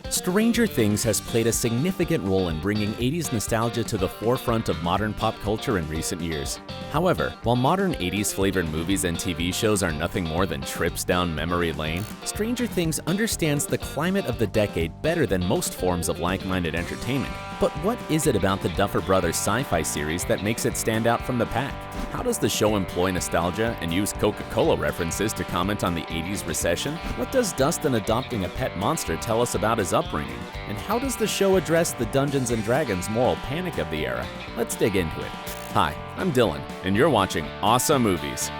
Stranger Things has played a significant role in bringing 80s nostalgia to the forefront of modern pop culture in recent years. However, while modern 80s-flavored movies and TV shows are nothing more than trips down memory lane, Stranger Things understands the climate of the decade better than most forms of like-minded entertainment. But what is it about the Duffer Brothers sci-fi series that makes it stand out from the pack? How does the show employ nostalgia and use Coca-Cola references to comment on the 80s recession? What does Dustin adopting a pet monster tell us about his upbringing? And how does the show address the Dungeons & Dragons moral panic of the era? Let's dig into it. Hi, I'm Dylan, and you're watching OSSA Movies.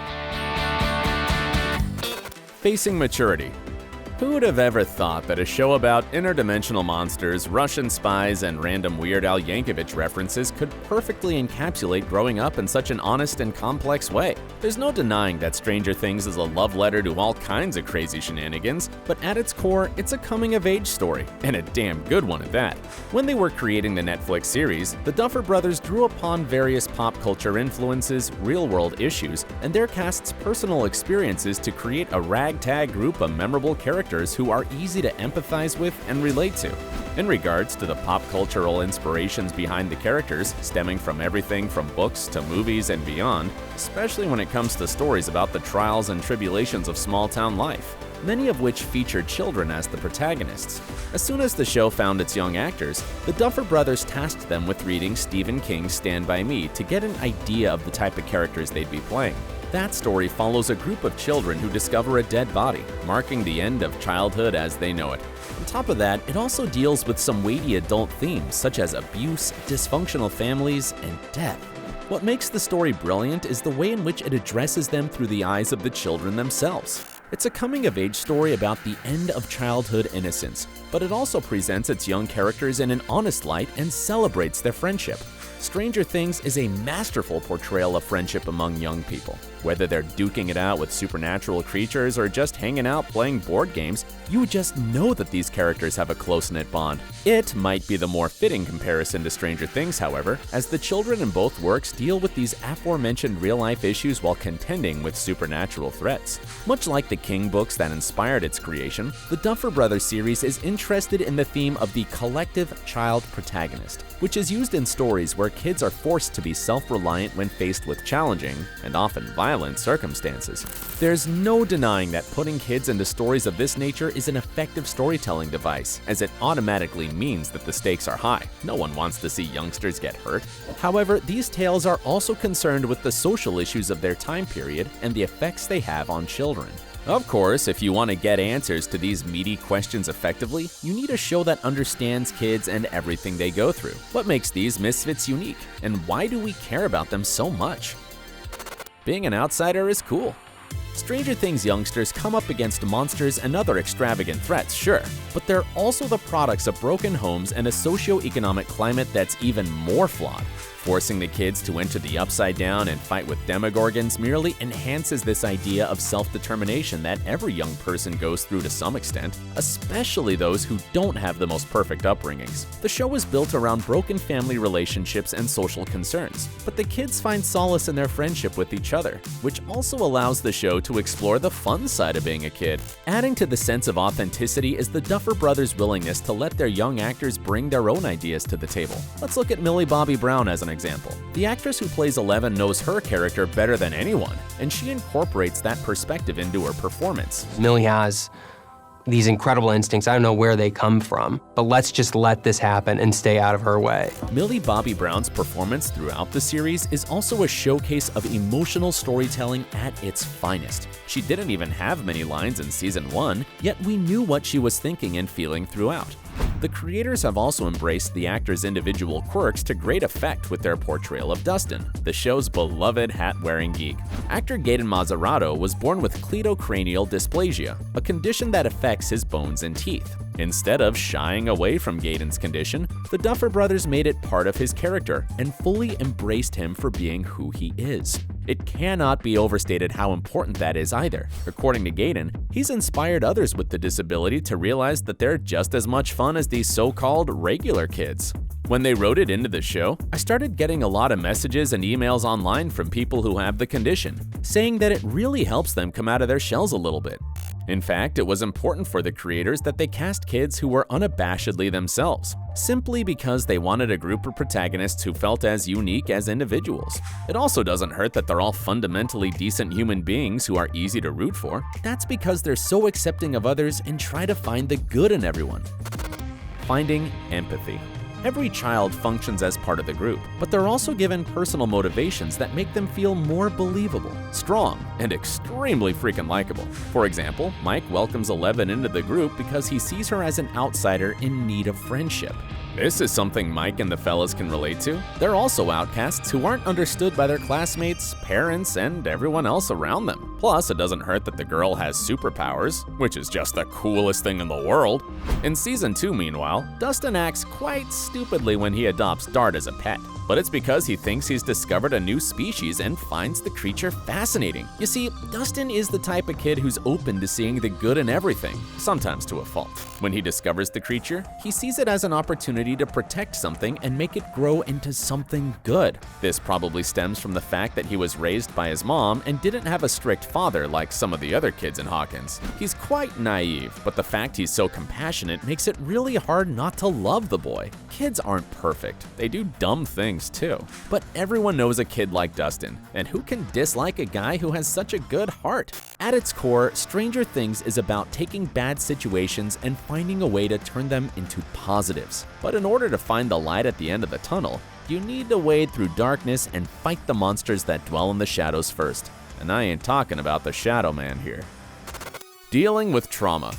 Facing maturity. Who would have ever thought that a show about interdimensional monsters, Russian spies, and random Weird Al Yankovic references could perfectly encapsulate growing up in such an honest and complex way? There's no denying that Stranger Things is a love letter to all kinds of crazy shenanigans, but at its core, it's a coming-of-age story, and a damn good one at that. When they were creating the Netflix series, the Duffer Brothers drew upon various pop culture influences, real-world issues, and their cast's personal experiences to create a ragtag group of memorable characters who are easy to empathize with and relate to. In regards to the pop cultural inspirations behind the characters, stemming from everything from books to movies and beyond, especially when it comes to stories about the trials and tribulations of small-town life, many of which feature children as the protagonists. As soon as the show found its young actors, the Duffer Brothers tasked them with reading Stephen King's Stand By Me to get an idea of the type of characters they'd be playing. That story follows a group of children who discover a dead body, marking the end of childhood as they know it. On top of that, it also deals with some weighty adult themes such as abuse, dysfunctional families, and death. What makes the story brilliant is the way in which it addresses them through the eyes of the children themselves. It's a coming-of-age story about the end of childhood innocence, but it also presents its young characters in an honest light and celebrates their friendship. Stranger Things is a masterful portrayal of friendship among young people. Whether they're duking it out with supernatural creatures or just hanging out playing board games, you just know that these characters have a close-knit bond. It might be the more fitting comparison to Stranger Things, however, as the children in both works deal with these aforementioned real-life issues while contending with supernatural threats. Much like the King books that inspired its creation, the Duffer Brothers series is interested in the theme of the collective child protagonist, which is used in stories where kids are forced to be self-reliant when faced with challenging, and often violent, circumstances. There's no denying that putting kids into stories of this nature is an effective storytelling device, as it automatically means that the stakes are high. No one wants to see youngsters get hurt. However, these tales are also concerned with the social issues of their time period and the effects they have on children. Of course, if you want to get answers to these meaty questions effectively, you need a show that understands kids and everything they go through. What makes these misfits unique, and why do we care about them so much? Being an outsider is cool. Stranger Things youngsters come up against monsters and other extravagant threats, sure, but they're also the products of broken homes and a socio-economic climate that's even more flawed. Forcing the kids to enter the Upside Down and fight with Demogorgons merely enhances this idea of self-determination that every young person goes through to some extent, especially those who don't have the most perfect upbringings. The show is built around broken family relationships and social concerns, but the kids find solace in their friendship with each other, which also allows the show to explore the fun side of being a kid. Adding to the sense of authenticity is the Duffer Brothers' willingness to let their young actors bring their own ideas to the table. Let's look at Millie Bobbie Brown as an example. The actress who plays Eleven knows her character better than anyone, and she incorporates that perspective into her performance. Millie has these incredible instincts. I don't know where they come from, but let's just let this happen and stay out of her way. Millie Bobbie Brown's performance throughout the series is also a showcase of emotional storytelling at its finest. She didn't even have many lines in season 1, yet we knew what she was thinking and feeling throughout. The creators have also embraced the actor's individual quirks to great effect with their portrayal of Dustin, the show's beloved hat-wearing geek. Actor Gaten Matarazzo was born with cleidocranial dysplasia, a condition that affects his bones and teeth. Instead of shying away from Gaten's condition, the Duffer Brothers made it part of his character and fully embraced him for being who he is. It cannot be overstated how important that is either. According to Gaten, he's inspired others with the disability to realize that they're just as much fun as these so-called regular kids. When they wrote it into the show, I started getting a lot of messages and emails online from people who have the condition, saying that it really helps them come out of their shells a little bit. In fact, it was important for the creators that they cast kids who were unabashedly themselves, simply because they wanted a group of protagonists who felt as unique as individuals. It also doesn't hurt that they're all fundamentally decent human beings who are easy to root for. That's because they're so accepting of others and try to find the good in everyone. Finding empathy. Every child functions as part of the group, but they're also given personal motivations that make them feel more believable, strong, and extremely freaking likable. For example, Mike welcomes Eleven into the group because he sees her as an outsider in need of friendship. This is something Mike and the fellas can relate to. They're also outcasts who aren't understood by their classmates, parents, and everyone else around them. Plus, it doesn't hurt that the girl has superpowers, which is just the coolest thing in the world. In Season 2, meanwhile, Dustin acts quite stupidly when he adopts Dart as a pet. But it's because he thinks he's discovered a new species and finds the creature fascinating. You see, Dustin is the type of kid who's open to seeing the good in everything, sometimes to a fault. When he discovers the creature, he sees it as an opportunity to protect something and make it grow into something good. This probably stems from the fact that he was raised by his mom and didn't have a strict father like some of the other kids in Hawkins. He's quite naive, but the fact he's so compassionate makes it really hard not to love the boy. Kids aren't perfect. They do dumb things too. But everyone knows a kid like Dustin, and who can dislike a guy who has such a good heart? At its core, Stranger Things is about taking bad situations and finding a way to turn them into positives. But in order to find the light at the end of the tunnel, you need to wade through darkness and fight the monsters that dwell in the shadows first. And I ain't talking about the Shadow Man here. Dealing with trauma.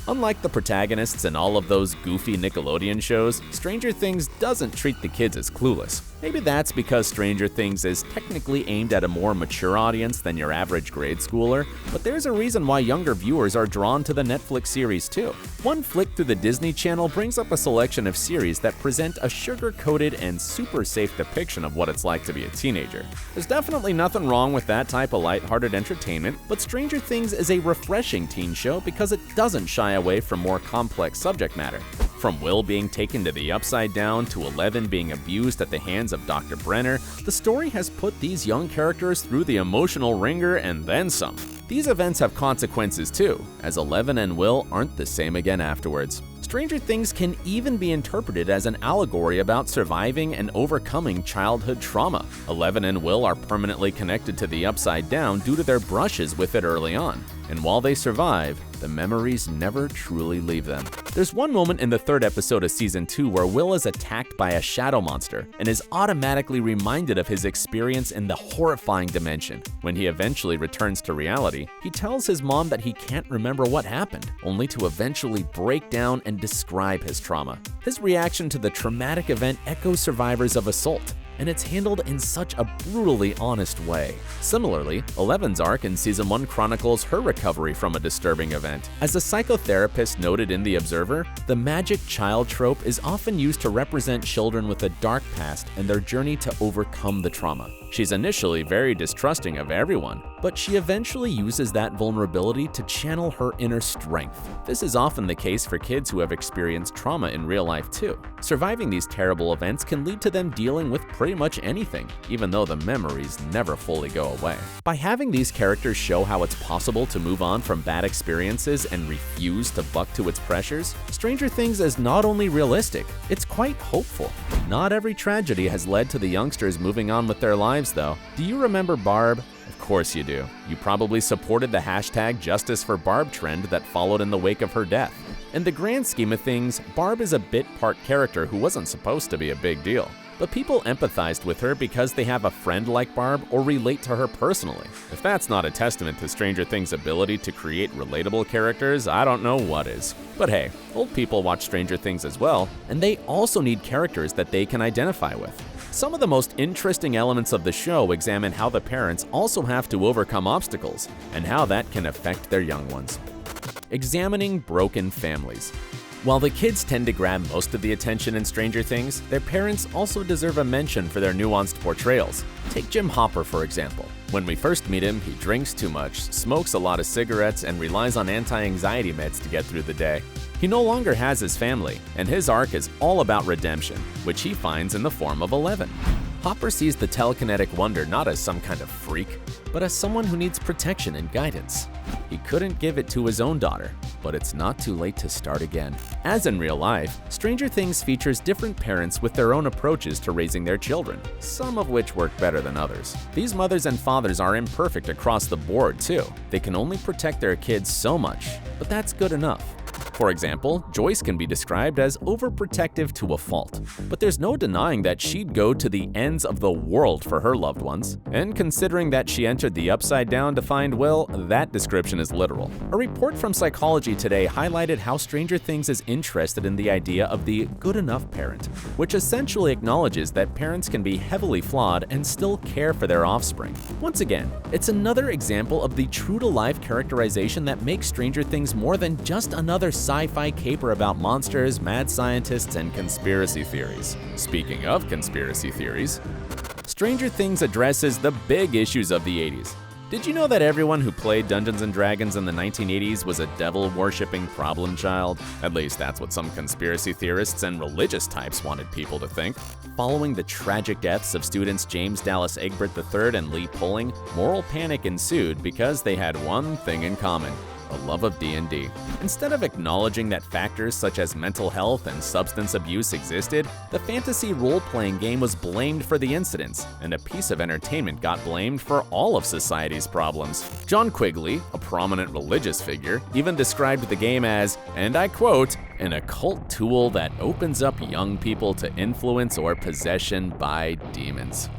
Unlike the protagonists in all of those goofy Nickelodeon shows, Stranger Things doesn't treat the kids as clueless. Maybe that's because Stranger Things is technically aimed at a more mature audience than your average grade schooler, but there's a reason why younger viewers are drawn to the Netflix series too. One flick through the Disney Channel brings up a selection of series that present a sugar-coated and super safe depiction of what it's like to be a teenager. There's definitely nothing wrong with that type of lighthearted entertainment, but Stranger Things is a refreshing teen show because it doesn't shy away from more complex subject matter. From Will being taken to the Upside Down to Eleven being abused at the hands of Dr. Brenner, the story has put these young characters through the emotional ringer and then some. These events have consequences too, as Eleven and Will aren't the same again afterwards. Stranger Things can even be interpreted as an allegory about surviving and overcoming childhood trauma. Eleven and Will are permanently connected to the Upside Down due to their brushes with it early on. And while they survive, the memories never truly leave them. There's one moment in the third episode of Season 2 where Will is attacked by a shadow monster and is automatically reminded of his experience in the horrifying dimension. When he eventually returns to reality, he tells his mom that he can't remember what happened, only to eventually break down and describe his trauma. His reaction to the traumatic event echoes survivors of assault, and it's handled in such a brutally honest way. Similarly, Eleven's arc in Season 1 chronicles her recovery from a disturbing event. As a psychotherapist noted in The Observer, the magic child trope is often used to represent children with a dark past and their journey to overcome the trauma. She's initially very distrusting of everyone, but she eventually uses that vulnerability to channel her inner strength. This is often the case for kids who have experienced trauma in real life too. Surviving these terrible events can lead to them dealing with pretty much anything, even though the memories never fully go away. By having these characters show how it's possible to move on from bad experiences and refuse to buck to its pressures, Stranger Things is not only realistic, it's quite hopeful. Not every tragedy has led to the youngsters moving on with their lives though. Do you remember Barb? Of course you do. You probably supported the hashtag Justice for Barb trend that followed in the wake of her death. In the grand scheme of things, Barb is a bit-part character who wasn't supposed to be a big deal. But people empathized with her because they have a friend like Barb or relate to her personally. If that's not a testament to Stranger Things' ability to create relatable characters, I don't know what is. But hey, old people watch Stranger Things as well, and they also need characters that they can identify with. Some of the most interesting elements of the show examine how the parents also have to overcome obstacles and how that can affect their young ones. Examining broken families. While the kids tend to grab most of the attention in Stranger Things, their parents also deserve a mention for their nuanced portrayals. Take Jim Hopper, for example. When we first meet him, he drinks too much, smokes a lot of cigarettes, and relies on anti-anxiety meds to get through the day. He no longer has his family, and his arc is all about redemption, which he finds in the form of Eleven. Hopper sees the telekinetic wonder not as some kind of freak, but as someone who needs protection and guidance. He couldn't give it to his own daughter, but it's not too late to start again. As in real life, Stranger Things features different parents with their own approaches to raising their children, some of which work better than others. These mothers and fathers are imperfect across the board too. They can only protect their kids so much, but that's good enough. For example, Joyce can be described as overprotective to a fault, but there's no denying that she'd go to the ends of the world for her loved ones. And considering that she entered the Upside Down to find Will, that description is literal. A report from Psychology Today highlighted how Stranger Things is interested in the idea of the good enough parent, which essentially acknowledges that parents can be heavily flawed and still care for their offspring. Once again, it's another example of the true-to-life characterization that makes Stranger Things more than just another sci-fi caper about monsters, mad scientists, and conspiracy theories. Speaking of conspiracy theories, Stranger Things addresses the big issues of the 80s. Did you know that everyone who played Dungeons & Dragons in the 1980s was a devil-worshipping problem child? At least that's what some conspiracy theorists and religious types wanted people to think. Following the tragic deaths of students James Dallas Egbert III and Lee Pulling, moral panic ensued because they had one thing in common: a love of D&D. Instead of acknowledging that factors such as mental health and substance abuse existed, the fantasy role-playing game was blamed for the incidents, and a piece of entertainment got blamed for all of society's problems. John Quigley, a prominent religious figure, even described the game as, and I quote, "an occult tool that opens up young people to influence or possession by demons."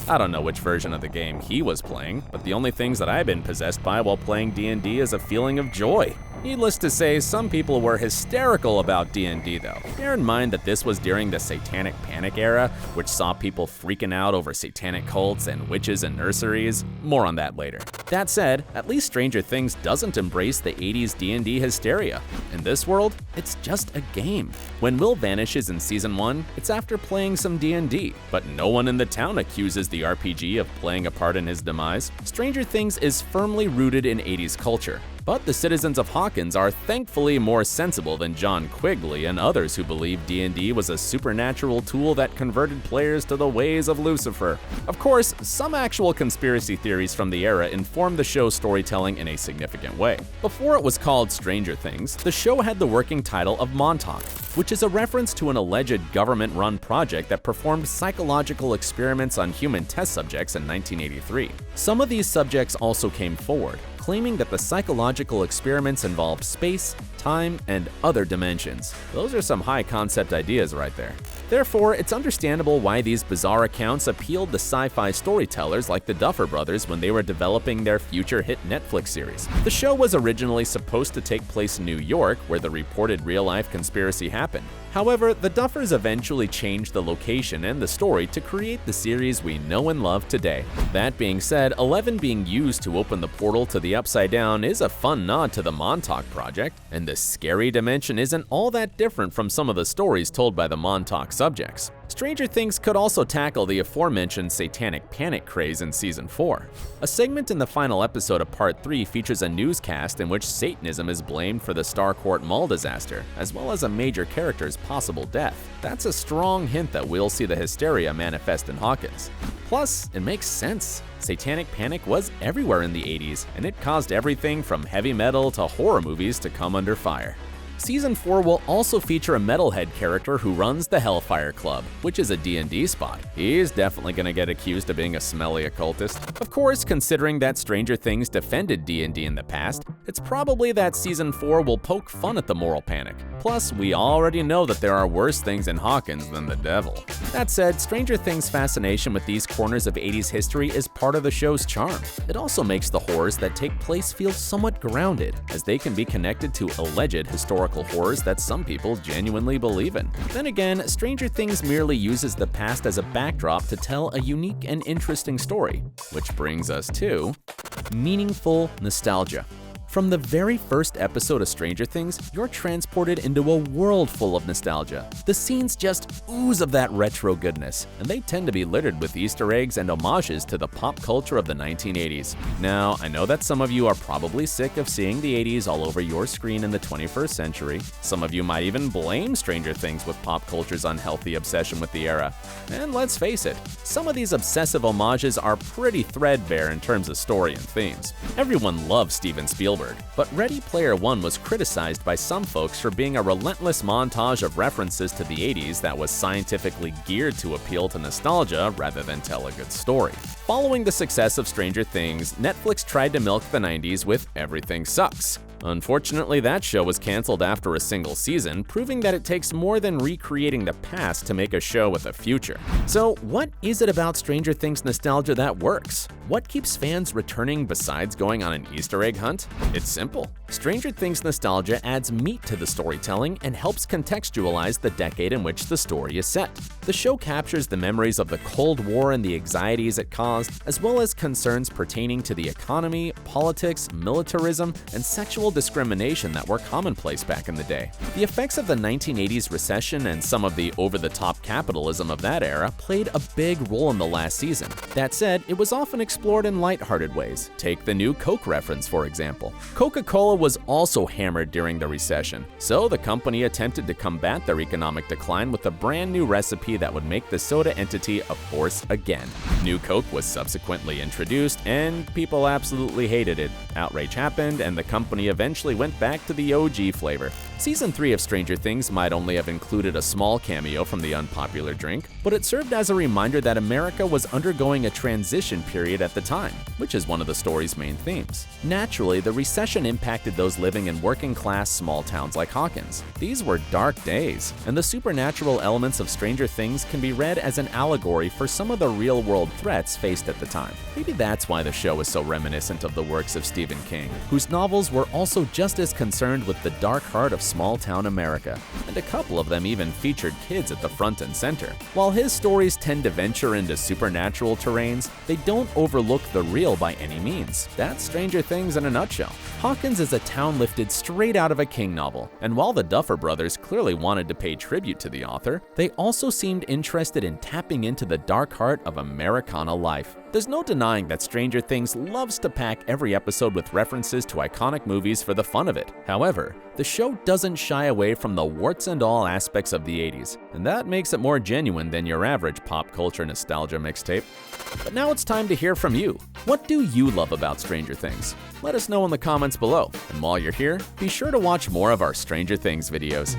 I don't know which version of the game he was playing, but the only things that I've been possessed by while playing D&D is a feeling of joy. Needless to say, some people were hysterical about D&D though. Bear in mind that this was during the Satanic Panic era, which saw people freaking out over satanic cults and witches and nurseries. More on that later. That said, at least Stranger Things doesn't embrace the 80s D&D hysteria. In this world, it's just a game. When Will vanishes in Season 1, it's after playing some D&D, but no one in the town accuses the RPG of playing a part in his demise. Stranger Things is firmly rooted in 80s culture. But the citizens of Hawkins are thankfully more sensible than John Quigley and others who believe D&D was a supernatural tool that converted players to the ways of Lucifer. Of course, some actual conspiracy theories from the era informed the show's storytelling in a significant way. Before it was called Stranger Things, the show had the working title of Montauk, which is a reference to an alleged government-run project that performed psychological experiments on human test subjects in 1983. Some of these subjects also came forward, claiming that the psychological experiments involved space, time, and other dimensions. Those are some high-concept ideas right there. Therefore, it's understandable why these bizarre accounts appealed to sci-fi storytellers like the Duffer Brothers when they were developing their future hit Netflix series. The show was originally supposed to take place in New York, where the reported real-life conspiracy happened. However, the Duffers eventually changed the location and the story to create the series we know and love today. That being said, 11 being used to open the portal to the Upside Down is a fun nod to the Montauk Project, and the scary dimension isn't all that different from some of the stories told by the Montauk subjects. Stranger Things could also tackle the aforementioned satanic panic craze in Season 4. A segment in the final episode of Part 3 features a newscast in which Satanism is blamed for the Starcourt Mall disaster, as well as a major character's possible death. That's a strong hint that we'll see the hysteria manifest in Hawkins. Plus, it makes sense. Satanic panic was everywhere in the 80s, and it caused everything from heavy metal to horror movies to come under fire. Season 4 will also feature a metalhead character who runs the Hellfire Club, which is a D&D spot. He's definitely gonna get accused of being a smelly occultist. Of course, considering that Stranger Things defended D&D in the past, it's probably that Season 4 will poke fun at the moral panic. Plus, we already know that there are worse things in Hawkins than the devil. That said, Stranger Things' fascination with these corners of 80s history is part of the show's charm. It also makes the horrors that take place feel somewhat grounded, as they can be connected to alleged historical horrors that some people genuinely believe in. Then again, Stranger Things merely uses the past as a backdrop to tell a unique and interesting story, which brings us to meaningful nostalgia. From the very first episode of Stranger Things, you're transported into a world full of nostalgia. The scenes just ooze of that retro goodness, and they tend to be littered with Easter eggs and homages to the pop culture of the 1980s. Now, I know that some of you are probably sick of seeing the 80s all over your screen in the 21st century. Some of you might even blame Stranger Things with pop culture's unhealthy obsession with the era. And let's face it, some of these obsessive homages are pretty threadbare in terms of story and themes. Everyone loves Steven Spielberg, but Ready Player One was criticized by some folks for being a relentless montage of references to the 80s that was scientifically geared to appeal to nostalgia rather than tell a good story. Following the success of Stranger Things, Netflix tried to milk the 90s with Everything Sucks. Unfortunately, that show was canceled after a single season, proving that it takes more than recreating the past to make a show with a future. So, what is it about Stranger Things nostalgia that works? What keeps fans returning besides going on an Easter egg hunt? It's simple. Stranger Things nostalgia adds meat to the storytelling and helps contextualize the decade in which the story is set. The show captures the memories of the Cold War and the anxieties it caused, as well as concerns pertaining to the economy, politics, militarism, and sexual discrimination that were commonplace back in the day. The effects of the 1980s recession and some of the over-the-top capitalism of that era played a big role in the last season. That said, it was often explored in lighthearted ways. Take the new Coke reference, for example. Coca-Cola was also hammered during the recession, so the company attempted to combat their economic decline with a brand new recipe that would make the soda entity a force again. New Coke was subsequently introduced, and people absolutely hated it. Outrage happened, and the company eventually went back to the OG flavor. Season 3 of Stranger Things might only have included a small cameo from the unpopular drink, but it served as a reminder that America was undergoing a transition period at the time, which is one of the story's main themes. Naturally, the recession impacted those living in working-class small towns like Hawkins. These were dark days, and the supernatural elements of Stranger Things can be read as an allegory for some of the real-world threats faced at the time. Maybe that's why the show is so reminiscent of the works of Stephen King, whose novels were also just as concerned with the dark heart of small-town America, and a couple of them even featured kids at the front and center. While his stories tend to venture into supernatural terrains, they don't overlook the real by any means. That's Stranger Things in a nutshell. Hawkins is a town lifted straight out of a King novel, and while the Duffer Brothers clearly wanted to pay tribute to the author, they also seemed interested in tapping into the dark heart of Americana life. There's no denying that Stranger Things loves to pack every episode with references to iconic movies for the fun of it. However, the show doesn't shy away from the warts and all aspects of the 80s, and that makes it more genuine than your average pop culture nostalgia mixtape. But now it's time to hear from you. What do you love about Stranger Things? Let us know in the comments below, and while you're here, be sure to watch more of our Stranger Things videos.